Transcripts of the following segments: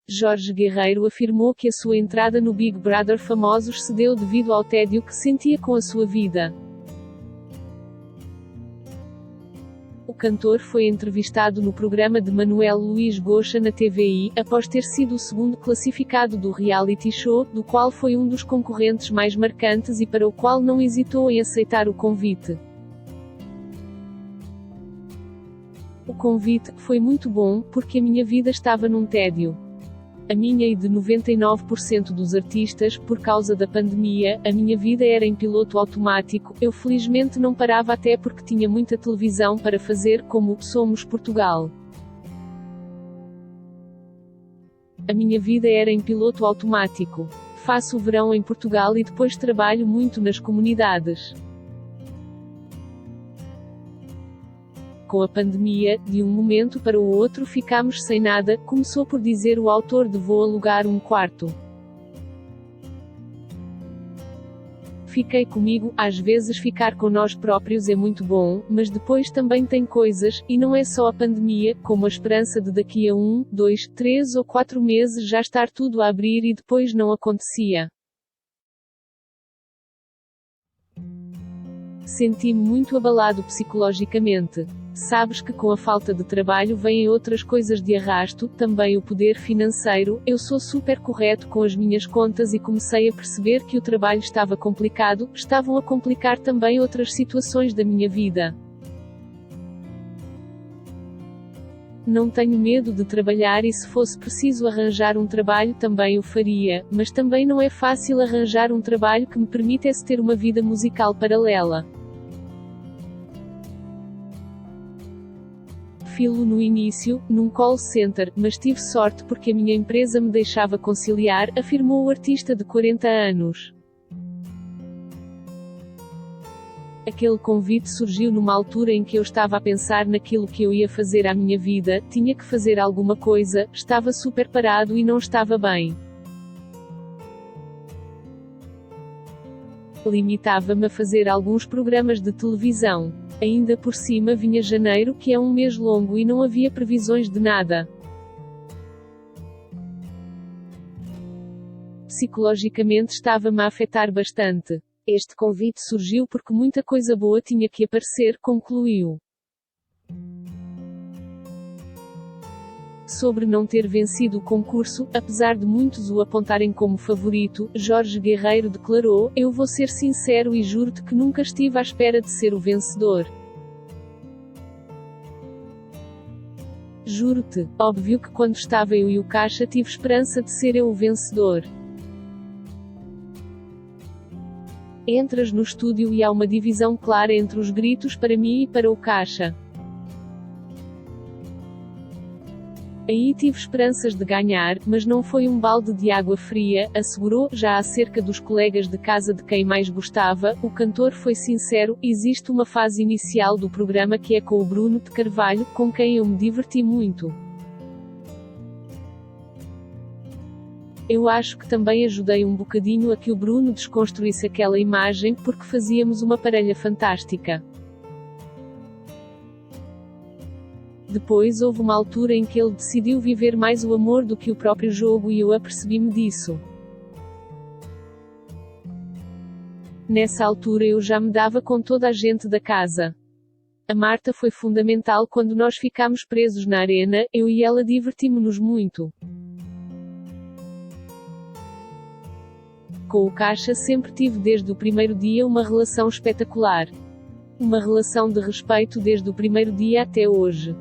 Jorge Guerreiro afirmou que a sua entrada no Big Brother Famosos se deu devido ao tédio que sentia com a sua vida. O cantor foi entrevistado no programa de Manuel Luís Goxa na TVI, após ter sido o segundo classificado do reality show, do qual foi um dos concorrentes mais marcantes e para o qual não hesitou em aceitar o convite. O convite foi muito bom, porque a minha vida estava num tédio. A minha e de 99% dos artistas, por causa da pandemia, a minha vida era em piloto automático, eu felizmente não parava até porque tinha muita televisão para fazer como Somos Portugal. A minha vida era em piloto automático. Faço o verão em Portugal e depois trabalho muito nas comunidades. Com a pandemia, de um momento para o outro ficámos sem nada, começou por dizer o autor de Vou alugar um quarto. Fiquei comigo, às vezes ficar com nós próprios é muito bom, mas depois também tem coisas, e não é só a pandemia, como a esperança de daqui a 1, 2, 3 ou 4 meses já estar tudo a abrir e depois não acontecia. Senti-me muito abalado psicologicamente. Sabes que com a falta de trabalho vêm outras coisas de arrasto, também o poder financeiro. Eu sou super correto com as minhas contas e comecei a perceber que o trabalho estava complicado, estavam a complicar também outras situações da minha vida. Não tenho medo de trabalhar e se fosse preciso arranjar um trabalho também o faria, mas também não é fácil arranjar um trabalho que me permitisse ter uma vida musical paralela. Filo no início, num call center, mas tive sorte porque a minha empresa me deixava conciliar, afirmou o artista de 40 anos. Aquele convite surgiu numa altura em que eu estava a pensar naquilo que eu ia fazer à minha vida, tinha que fazer alguma coisa, estava super parado e não estava bem. Limitava-me a fazer alguns programas de televisão. Ainda por cima vinha janeiro, que é um mês longo e não havia previsões de nada. Psicologicamente estava-me a afetar bastante. Este convite surgiu porque muita coisa boa tinha que aparecer, concluiu. Sobre não ter vencido o concurso, apesar de muitos o apontarem como favorito, Jorge Guerreiro declarou: "Eu vou ser sincero e juro-te que nunca estive à espera de ser o vencedor. Juro-te, óbvio que quando estava eu e o Caixa tive esperança de ser eu o vencedor. Entras no estúdio e há uma divisão clara entre os gritos para mim e para o Caixa. Aí tive esperanças de ganhar, mas não foi um balde de água fria", assegurou. Já acerca dos colegas de casa de quem mais gostava, o cantor foi sincero: "Existe uma fase inicial do programa que é com o Bruno de Carvalho, com quem eu me diverti muito. Eu acho que também ajudei um bocadinho a que o Bruno desconstruísse aquela imagem, porque fazíamos uma parelha fantástica. Depois houve uma altura em que ele decidiu viver mais o amor do que o próprio jogo e eu apercebi-me disso. Nessa altura eu já me dava com toda a gente da casa. A Marta foi fundamental quando nós ficámos presos na arena, eu e ela divertimos-nos muito. Com o Caixa sempre tive desde o primeiro dia uma relação espetacular. Uma relação de respeito desde o primeiro dia até hoje."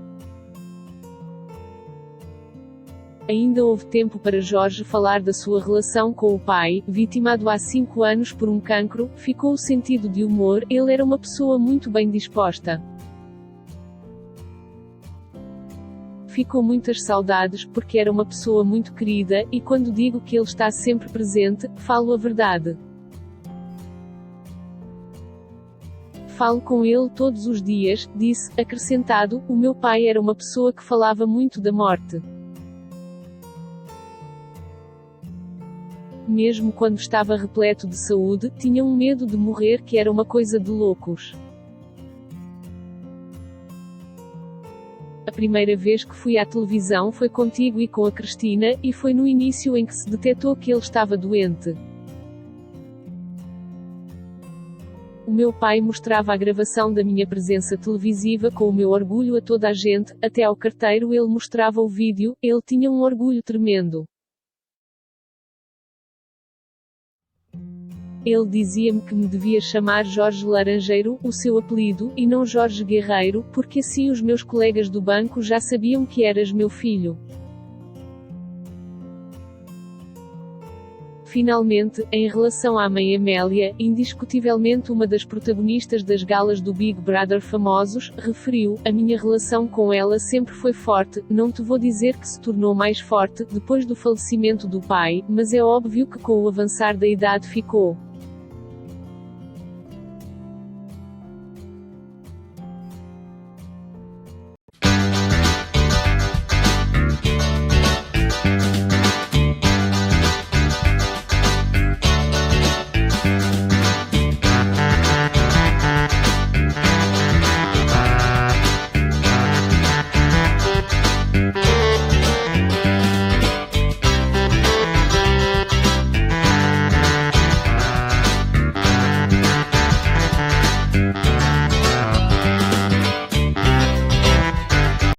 Ainda houve tempo para Jorge falar da sua relação com o pai, vitimado há 5 anos por um cancro. Ficou o sentido de humor, ele era uma pessoa muito bem disposta. Ficou muitas saudades, porque era uma pessoa muito querida, e quando digo que ele está sempre presente, falo a verdade. Falo com ele todos os dias, disse, acrescentado: "O meu pai era uma pessoa que falava muito da morte. Mesmo quando estava repleto de saúde, tinha um medo de morrer que era uma coisa de loucos." A primeira vez que fui à televisão foi contigo e com a Cristina, e foi no início em que se detectou que ele estava doente. O meu pai mostrava a gravação da minha presença televisiva com o meu orgulho a toda a gente, até ao carteiro ele mostrava o vídeo, ele tinha um orgulho tremendo. Ele dizia-me que me devia chamar Jorge Laranjeiro, o seu apelido, e não Jorge Guerreiro, porque assim os meus colegas do banco já sabiam que eras meu filho. Finalmente, em relação à mãe Amélia, indiscutivelmente uma das protagonistas das galas do Big Brother famosos, referiu: a minha relação com ela sempre foi forte, não te vou dizer que se tornou mais forte, depois do falecimento do pai, mas é óbvio que com o avançar da idade ficou.